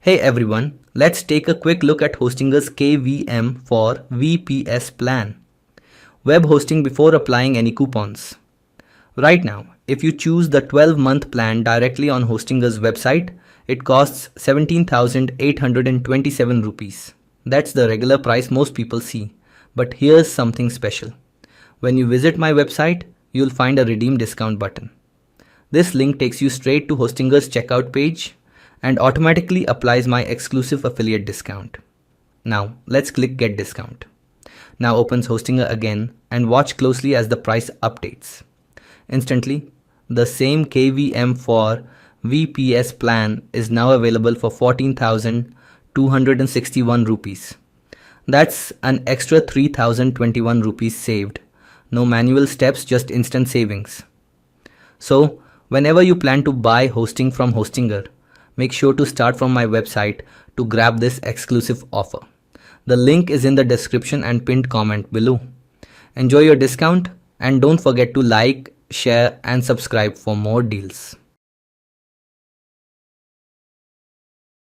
Hey everyone, let's take a quick look at Hostinger's KVM for VPS plan. Web hosting before applying any coupons. Right now, if you choose the 12-month plan directly on Hostinger's website, it costs 17,827 rupees. That's the regular price most people see. But here's something special. When you visit my website, you'll find a redeem discount button. This link takes you straight to Hostinger's checkout page and automatically applies my exclusive affiliate discount. Now let's click Get Discount. Now opens Hostinger again and watch closely as the price updates. Instantly, the same KVM for VPS plan is now available for 14,261 rupees. That's an extra 3,021 rupees saved. No manual steps, just instant savings. So, whenever you plan to buy hosting from Hostinger, make sure to start from my website to grab this exclusive offer. The link is in the description and pinned comment below. Enjoy your discount and don't forget to like, share and subscribe for more deals.